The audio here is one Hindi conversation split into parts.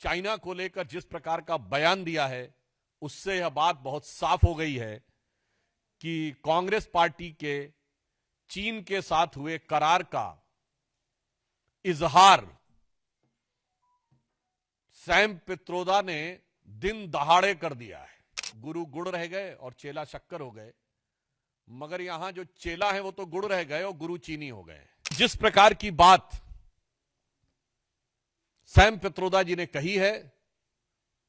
चाइना को लेकर जिस प्रकार का बयान दिया है, उससे यह बात बहुत साफ हो गई है कि कांग्रेस पार्टी के चीन के साथ हुए करार का इजहार सैम पित्रोदा ने दिन दहाड़े कर दिया है। गुरु गुड़ रह गए और चेला शक्कर हो गए, मगर यहां जो चेला है वो तो गुड़ रह गए और गुरु चीनी हो गए। जिस प्रकार की बात सैम पित्रोदा जी ने कही है,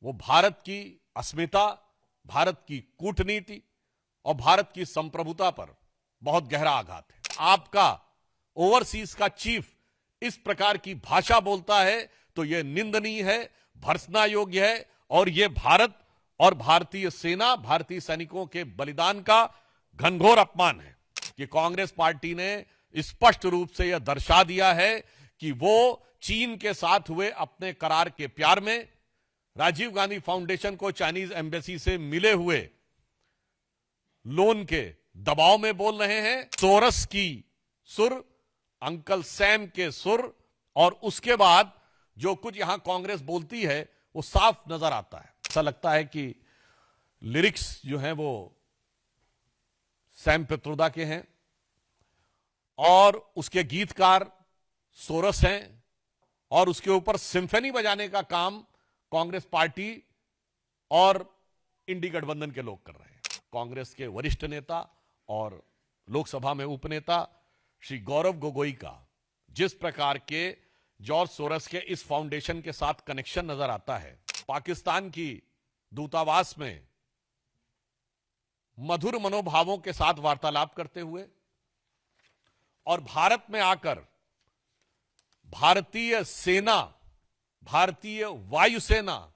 वो भारत की अस्मिता, भारत की कूटनीति और भारत की संप्रभुता पर बहुत गहरा आघात है। आपका ओवरसीज का चीफ इस प्रकार की भाषा बोलता है तो यह निंदनीय है, भर्त्सना योग्य है और यह भारत और भारतीय सेना, भारतीय सैनिकों के बलिदान का घनघोर अपमान है। कि कांग्रेस पार्टी ने स्पष्ट रूप से यह दर्शा दिया है कि वो चीन के साथ हुए अपने करार के प्यार में, राजीव गांधी फाउंडेशन को चाइनीज एम्बेसी से मिले हुए लोन के दबाव में बोल रहे हैं। सोरस की सुर, अंकल सैम के सुर, और उसके बाद जो कुछ यहां कांग्रेस बोलती है वो साफ नजर आता है। ऐसा लगता है कि लिरिक्स जो हैं वो सैम पित्रोदा के हैं और उसके गीतकार सोरस हैं और उसके ऊपर सिम्फनी बजाने का काम कांग्रेस पार्टी और इंडी गठबंधन के लोग कर रहे हैं। कांग्रेस के वरिष्ठ नेता और लोकसभा में उपनेता श्री गौरव गोगोई का जिस प्रकार के जॉर्ज सोरस के इस फाउंडेशन के साथ कनेक्शन नजर आता है, पाकिस्तान की दूतावास में मधुर मनोभावों के साथ वार्तालाप करते हुए और भारत में आकर भारतीय सेना, भारतीय वायुसेना,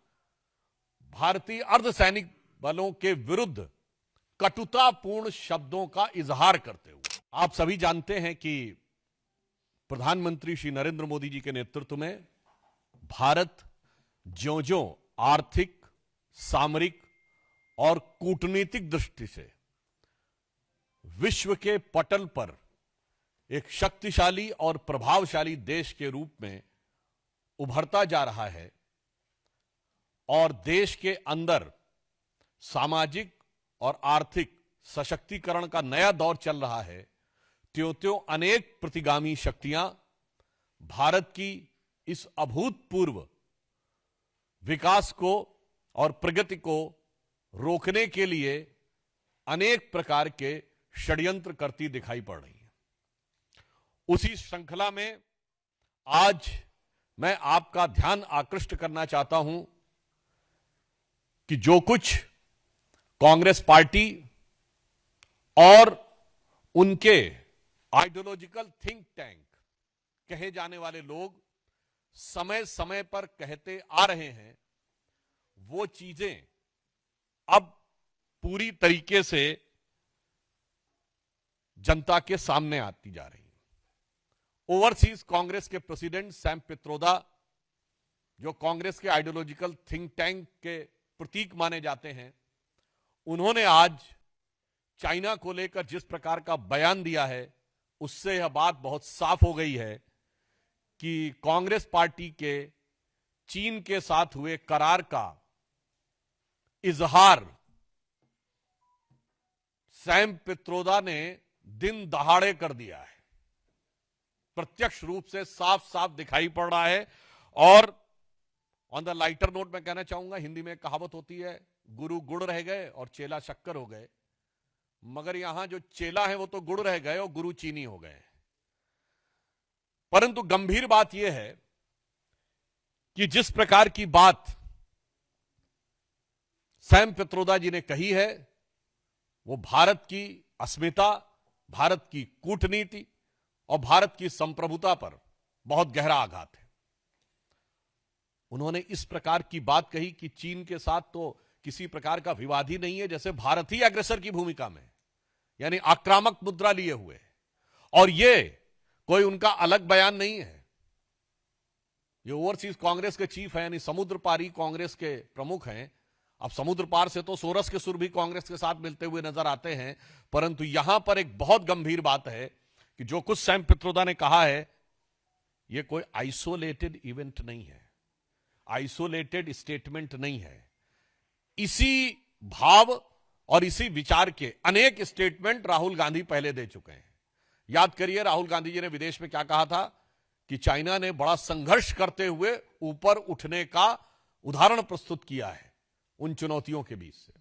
भारतीय अर्धसैनिक बलों के विरुद्ध कटुतापूर्ण शब्दों का इजहार करते हुए। आप सभी जानते हैं कि प्रधानमंत्री श्री नरेंद्र मोदी जी के नेतृत्व में भारत ज्यों-ज्यों आर्थिक, सामरिक और कूटनीतिक दृष्टि से विश्व के पटल पर एक शक्तिशाली और प्रभावशाली देश के रूप में उभरता जा रहा है और देश के अंदर सामाजिक और आर्थिक सशक्तिकरण का नया दौर चल रहा है, त्यों-त्यों अनेक प्रतिगामी शक्तियां भारत की इस अभूतपूर्व विकास को और प्रगति को रोकने के लिए अनेक प्रकार के षड्यंत्र करती दिखाई पड़ रही है। उसी श्रृंखला में आज मैं आपका ध्यान आकृष्ट करना चाहता हूं कि जो कुछ कांग्रेस पार्टी और उनके आइडियोलॉजिकल थिंक टैंक कहे जाने वाले लोग समय समय पर कहते आ रहे हैं, वो चीजें अब पूरी तरीके से जनता के सामने आती जा रही हैं। ओवरसीज कांग्रेस के प्रेसिडेंट सैम पित्रोदा, जो कांग्रेस के आइडियोलॉजिकल थिंक टैंक के प्रतीक माने जाते हैं, उन्होंने आज चाइना को लेकर जिस प्रकार का बयान दिया है, उससे यह बात बहुत साफ हो गई है कि कांग्रेस पार्टी के चीन के साथ हुए करार का इजहार सैम पित्रोदा ने दिन दहाड़े कर दिया है। प्रत्यक्ष रूप से साफ साफ दिखाई पड़ रहा है। और ऑन द लाइटर नोट मैं कहना चाहूंगा, हिंदी में कहावत होती है, गुरु गुड़ रह गए और चेला शक्कर हो गए, मगर यहां जो चेला है वो तो गुड़ रह गए और गुरु चीनी हो गए। परंतु गंभीर बात यह है कि जिस प्रकार की बात सैम पित्रोदा जी ने कही है, वो भारत की अस्मिता, भारत की कूटनीति और भारत की संप्रभुता पर बहुत गहरा आघात है। उन्होंने इस प्रकार की बात कही कि चीन के साथ तो किसी प्रकार का विवाद ही नहीं है, जैसे भारत ही अग्रेसर की भूमिका में, यानी आक्रामक मुद्रा लिए हुए। और ये कोई उनका अलग बयान नहीं है। ये ओवरसीज कांग्रेस के चीफ हैं, यानी समुद्र पारी कांग्रेस के प्रमुख हैं। अब समुद्र पार से तो सोरस के सुर भी कांग्रेस के साथ मिलते हुए नजर आते हैं, परंतु यहां पर एक बहुत गंभीर बात है कि जो कुछ सैम पित्रोदा ने कहा है, यह कोई आइसोलेटेड इवेंट नहीं है। आइसोलेटेड स्टेटमेंट नहीं है। इसी भाव और इसी विचार के अनेक स्टेटमेंट राहुल गांधी पहले दे चुके हैं। याद करिए, राहुल गांधी जी ने विदेश में क्या कहा था कि चाइना ने बड़ा संघर्ष करते हुए ऊपर उठने का उदाहरण प्रस्तुत किया है उन चुनौतियों के बीच से।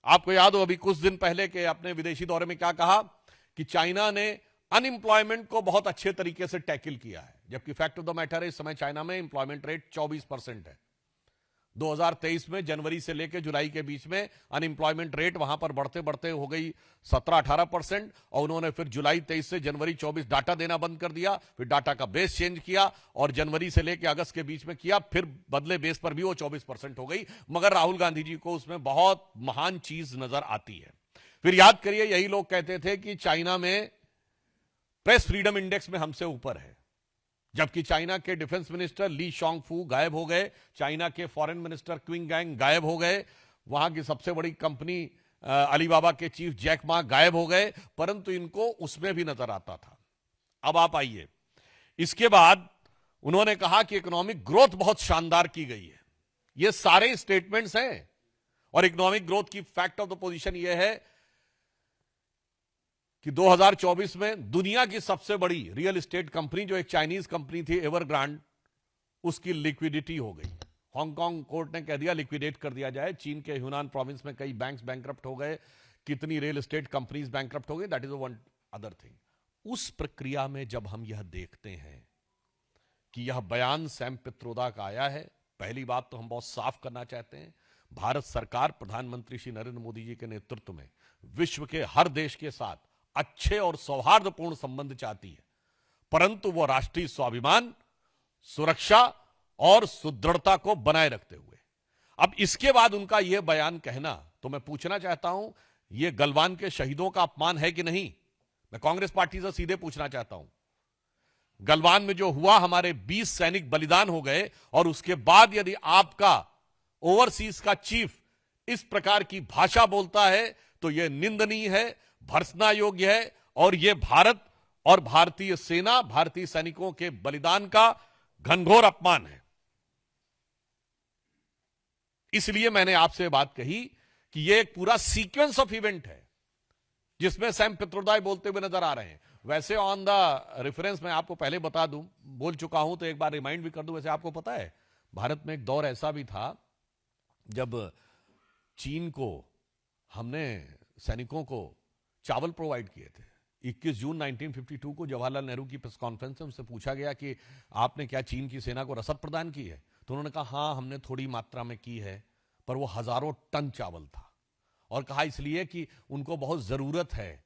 आपको याद हो अभी कुछ दिन पहले के अपने विदेशी दौरे में क्या कहा कि चाइना ने अनएम्प्लॉयमेंट को बहुत अच्छे तरीके से टैकल किया है, जबकि फैक्ट ऑफ द मैटर है इस समय चाइना में एम्प्लॉयमेंट रेट 24% है। 2023 में जनवरी से लेकर जुलाई के बीच में अनएम्प्लॉयमेंट रेट वहां पर बढ़ते बढ़ते हो गई 17-18%, और उन्होंने फिर जुलाई 23 से जनवरी 24 डाटा देना बंद कर दिया, फिर डाटा का बेस चेंज किया और जनवरी से लेकर अगस्त के बीच में किया, फिर बदले बेस पर भी वो 24% हो गई। मगर राहुल गांधी जी को उसमें बहुत महान चीज नजर आती है। फिर याद करिए, यही लोग कहते थे कि चाइना में प्रेस फ्रीडम इंडेक्स में हमसे ऊपर है, जबकि चाइना के डिफेंस मिनिस्टर ली शॉन्गफू गायब हो गए, चाइना के फॉरेन मिनिस्टर क्विंग गैंग गायब हो गए, वहां की सबसे बड़ी कंपनी अलीबाबा के चीफ जैक मा गायब हो गए, परंतु इनको उसमें भी नजर आता था। अब आप आइए, इसके बाद उन्होंने कहा कि इकोनॉमिक ग्रोथ बहुत शानदार की गई है। ये सारे स्टेटमेंट्स हैं, और इकोनॉमिक ग्रोथ की फैक्ट ऑफ द पोजीशन यह है कि 2024 में दुनिया की सबसे बड़ी रियल एस्टेट कंपनी, जो एक चाइनीज कंपनी थी एवरग्रांड, उसकी लिक्विडिटी हो गई। हांगकांग कोर्ट ने कह दिया लिक्विडेट कर दिया जाए। चीन के ह्यूनान प्रोविंस में कई बैंक्स बैंकरप्ट हो गए, कितनी रियल एस्टेट कंपनीज बैंकरप्ट हो गई, that is one other thing. उस प्रक्रिया में जब हम यह देखते हैं कि यह बयान सैम पित्रोदा का आया है, पहली बात तो हम बहुत साफ करना चाहते हैं, भारत सरकार प्रधानमंत्री श्री नरेंद्र मोदी जी के नेतृत्व में विश्व के हर देश के साथ अच्छे और सौहार्दपूर्ण संबंध चाहती है, परंतु वो राष्ट्रीय स्वाभिमान, सुरक्षा और सुदृढ़ता को बनाए रखते हुए। अब इसके बाद उनका यह बयान कहना, तो मैं पूछना चाहता हूं, यह गलवान के शहीदों का अपमान है कि नहीं? मैं कांग्रेस पार्टी से सीधे पूछना चाहता हूं। गलवान में जो हुआ, हमारे 20 सैनिक बलिदान हो गए, और उसके बाद यदि आपका ओवरसीज का चीफ इस प्रकार की भाषा बोलता है तो यह निंदनीय है, भर्त्सना योग्य है, और यह भारत और भारतीय सेना, भारतीय सैनिकों के बलिदान का घनघोर अपमान है। इसलिए मैंने आपसे बात कही कि यह एक पूरा सीक्वेंस ऑफ इवेंट है जिसमें सैम पित्रोदा बोलते हुए नजर आ रहे हैं। वैसे ऑन द रेफरेंस मैं आपको पहले बता दूं, बोल चुका हूं तो एक बार रिमाइंड भी कर दूं। वैसे आपको पता है, भारत में एक दौर ऐसा भी था जब चीन को हमने सैनिकों को चावल प्रोवाइड किए थे। 21 जून 1952 को जवाहरलाल नेहरू की प्रेस कॉन्फ्रेंस में उनसे पूछा गया कि आपने क्या चीन की सेना को रसद प्रदान की है, तो उन्होंने कहा हां हमने थोड़ी मात्रा में की है, पर वो हजारों टन चावल था, और कहा इसलिए कि उनको बहुत जरूरत है,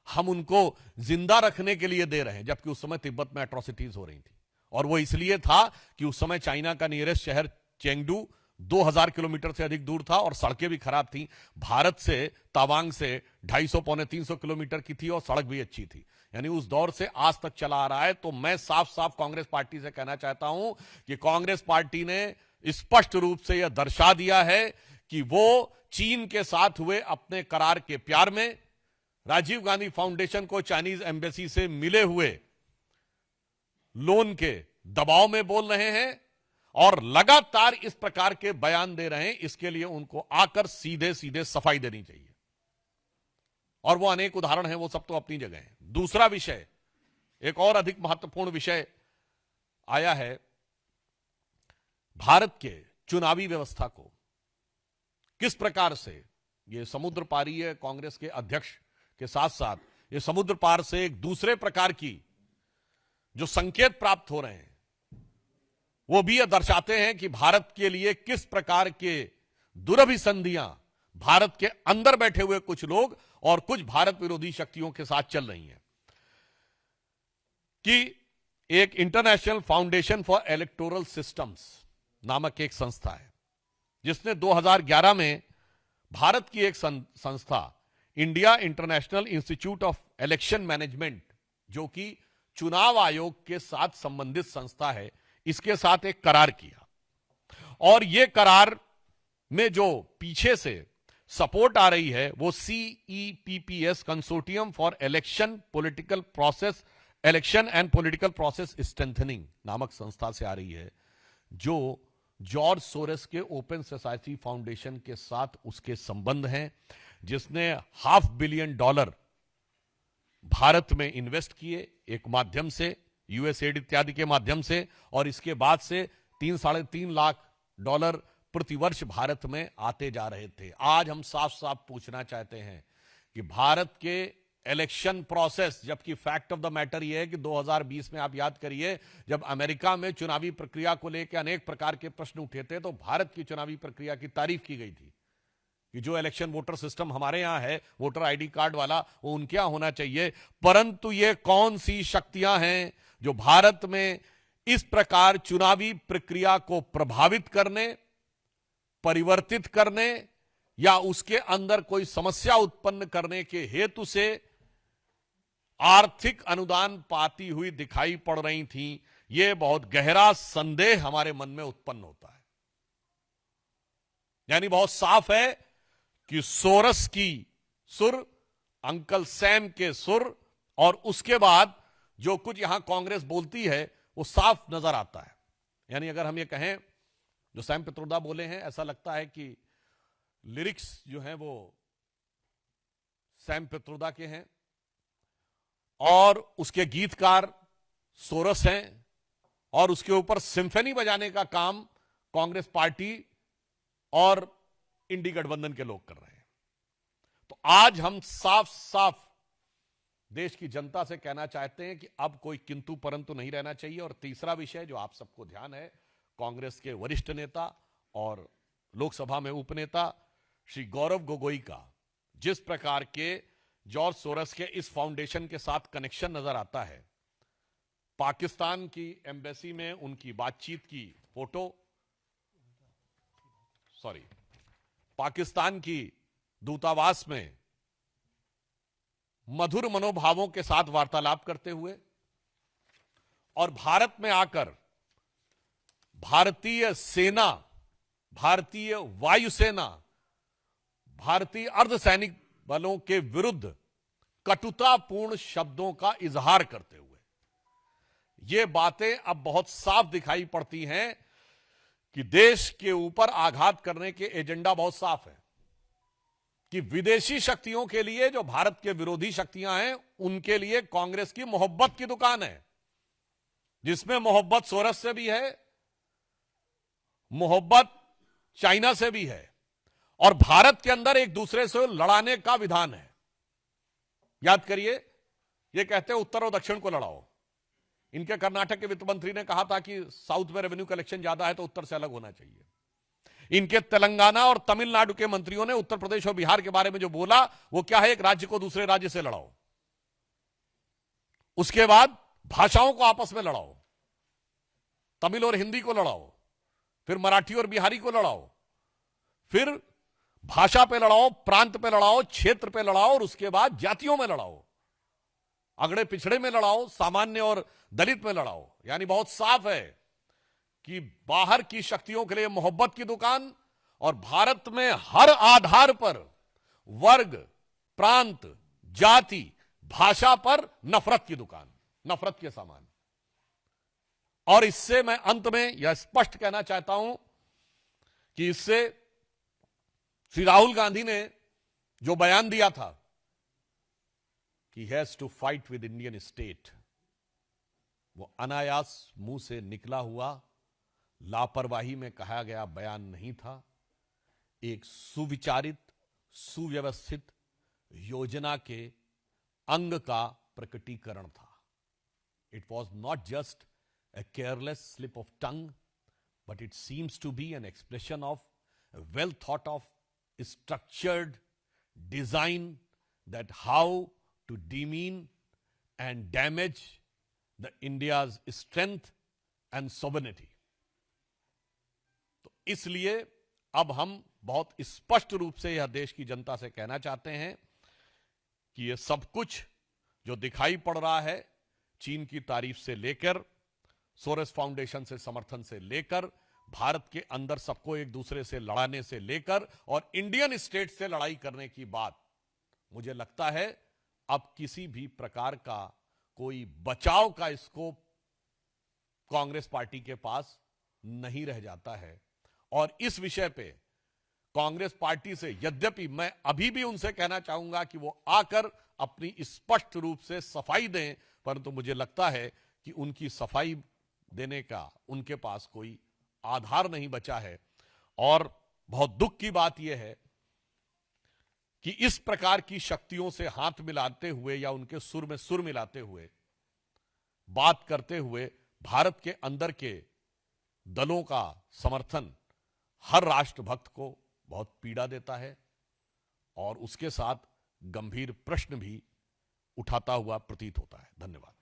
हम उनको जिंदा रखने के लिए दे रहे हैं। जबकि उस समय तिब्बत में एट्रोसिटीज हो रही थी, और वो इसलिए था कि उस समय चाइना का नियरेस्ट शहर चेंगडू 2000 किलोमीटर से अधिक दूर था और सड़कें भी खराब थी। भारत से तावांग से 250-300 किलोमीटर की थी और सड़क भी अच्छी थी। यानी उस दौर से आज तक चला आ रहा है। तो मैं साफ साफ कांग्रेस पार्टी से कहना चाहता हूं कि कांग्रेस पार्टी ने स्पष्ट रूप से यह दर्शा दिया है कि वो चीन के साथ हुए अपने करार के प्यार में, राजीव गांधी फाउंडेशन को चाइनीज एम्बेसी से मिले हुए लोन के दबाव में बोल रहे हैं, और लगातार इस प्रकार के बयान दे रहे हैं। इसके लिए उनको आकर सीधे सीधे सफाई देनी चाहिए, और वो अनेक उदाहरण हैं, वो सब तो अपनी जगह हैं। दूसरा विषय, एक और अधिक महत्वपूर्ण विषय आया है, भारत के चुनावी व्यवस्था को किस प्रकार से ये समुद्र पारी है कांग्रेस के अध्यक्ष के साथ साथ ये समुद्र पार से एक दूसरे प्रकार की जो संकेत प्राप्त हो रहे हैं, वो भी यह दर्शाते हैं कि भारत के लिए किस प्रकार के दुरभिसंधियां भारत के अंदर बैठे हुए कुछ लोग और कुछ भारत विरोधी शक्तियों के साथ चल रही हैं। कि एक international foundation for electoral systems नामक एक संस्था है, जिसने 2011 में भारत की एक संस्था India international institute of election management, जो कि चुनाव आयोग के साथ संबंधित संस्था है, इसके साथ एक करार किया। और यह करार में जो पीछे से सपोर्ट आ रही है वो CEPPS consortium for election political process, election and political process strengthening नामक संस्था से आ रही है, जो जॉर्ज सोरेस के ओपन सोसाइटी फाउंडेशन के साथ उसके संबंध हैं, जिसने $500 मिलियन भारत में इन्वेस्ट किए एक माध्यम से, यूएसएड इत्यादि के माध्यम से, और इसके बाद से 3-3.5 लाख डॉलर प्रतिवर्ष भारत में आते जा रहे थे। आज हम साफ साफ पूछना चाहते हैं कि भारत के इलेक्शन प्रोसेस, जबकि फैक्ट ऑफ द मैटर यह है कि 2020 में आप याद करिए, जब अमेरिका में चुनावी प्रक्रिया को लेकर अनेक प्रकार के प्रश्न उठे थे, तो भारत की चुनावी प्रक्रिया की तारीफ की गई थी कि जो इलेक्शन वोटर सिस्टम हमारे यहां है, वोटर आईडी कार्ड वाला, वो उनके यहां होना चाहिए। परंतु ये कौन सी शक्तियां हैं जो भारत में इस प्रकार चुनावी प्रक्रिया को प्रभावित करने, परिवर्तित करने या उसके अंदर कोई समस्या उत्पन्न करने के हेतु से आर्थिक अनुदान पाती हुई दिखाई पड़ रही थी? यह बहुत गहरा संदेह हमारे मन में उत्पन्न होता है। यानी बहुत साफ है कि सोरस की सुर, अंकल सैम के सुर, और उसके बाद जो कुछ यहां कांग्रेस बोलती है वो साफ नजर आता है। यानी अगर हम ये कहें, जो सैम पित्रोदा बोले हैं, ऐसा लगता है कि लिरिक्स जो हैं वो सैम पित्रोदा के हैं और उसके गीतकार सोरस हैं, और उसके ऊपर सिम्फनी बजाने का काम कांग्रेस पार्टी और इंडी गठबंधन के लोग कर रहे हैं। तो आज हम साफ साफ देश की जनता से कहना चाहते हैं कि अब कोई किंतु परंतु नहीं रहना चाहिए। और तीसरा विषय जो आप सबको ध्यान है, कांग्रेस के वरिष्ठ नेता और लोकसभा में उपनेता श्री गौरव गोगोई का जिस प्रकार के जॉर्ज सोरस के इस फाउंडेशन के साथ कनेक्शन नजर आता है, पाकिस्तान की एम्बेसी में उनकी बातचीत की फोटो, पाकिस्तान की दूतावास में मधुर मनोभावों के साथ वार्तालाप करते हुए, और भारत में आकर भारतीय सेना, भारतीय वायुसेना, भारतीय अर्धसैनिक बलों के विरुद्ध कटुतापूर्ण शब्दों का इजहार करते हुए, ये बातें अब बहुत साफ दिखाई पड़ती हैं कि देश के ऊपर आघात करने के एजेंडा बहुत साफ है कि विदेशी शक्तियों के लिए, जो भारत के विरोधी शक्तियां हैं, उनके लिए कांग्रेस की मोहब्बत की दुकान है, जिसमें मोहब्बत सोरस से भी है, मोहब्बत चाइना से भी है, और भारत के अंदर एक दूसरे से लड़ाने का विधान है। याद करिए, ये कहते हैं उत्तर और दक्षिण को लड़ाओ। इनके कर्नाटक के वित्त मंत्री ने कहा था कि साउथ में रेवेन्यू कलेक्शन ज्यादा है तो उत्तर से अलग होना चाहिए। इनके तेलंगाना और तमिलनाडु के मंत्रियों ने उत्तर प्रदेश और बिहार के बारे में जो बोला, वो क्या है, एक राज्य को दूसरे राज्य से लड़ाओ, उसके बाद भाषाओं को आपस में लड़ाओ, तमिल और हिंदी को लड़ाओ, फिर मराठी और बिहारी को लड़ाओ, फिर भाषा पे लड़ाओ, प्रांत पे लड़ाओ, क्षेत्र पे लड़ाओ, और उसके बाद जातियों में लड़ाओ, अगड़े पिछड़े में लड़ाओ, सामान्य और दलित में लड़ाओ। यानी बहुत साफ है कि बाहर की शक्तियों के लिए मोहब्बत की दुकान, और भारत में हर आधार पर वर्ग, प्रांत, जाति, भाषा पर नफरत की दुकान, नफरत के सामान। और इससे मैं अंत में यह स्पष्ट कहना चाहता हूं कि इससे श्री राहुल गांधी ने जो बयान दिया था कि he has to fight with Indian state, वो अनायास मुंह से निकला हुआ, लापरवाही में कहा गया बयान नहीं था। एक सुविचारित, सुव्यवस्थित योजना के अंग का प्रकटीकरण था। It was not just a careless slip of tongue, but it seems to be an expression of a well thought of, structured design that how to demean and damage the India's strength and sovereignty. तो इसलिए अब हम बहुत स्पष्ट रूप से यह देश की जनता से कहना चाहते हैं कि यह सब कुछ जो दिखाई पड़ रहा है, चीन की तारीफ से लेकर, सोरेस फाउंडेशन से समर्थन से लेकर, भारत के अंदर सबको एक दूसरे से लड़ाने से लेकर, और इंडियन स्टेट से लड़ाई करने की बात, मुझे लगता है अब किसी भी प्रकार का कोई बचाव का स्कोप कांग्रेस पार्टी के पास नहीं रह जाता है। और इस विषय पे कांग्रेस पार्टी से यद्यपि मैं अभी भी उनसे कहना चाहूंगा कि वो आकर अपनी स्पष्ट रूप से सफाई दें, परंतु मुझे लगता है कि उनकी सफाई देने का उनके पास कोई आधार नहीं बचा है। और बहुत दुख की बात यह है कि इस प्रकार की शक्तियों से हाथ मिलाते हुए या उनके सुर में सुर मिलाते हुए बात करते हुए भारत के अंदर के दलों का समर्थन हर राष्ट्रभक्त को बहुत पीड़ा देता है और उसके साथ गंभीर प्रश्न भी उठाता हुआ प्रतीत होता है। धन्यवाद।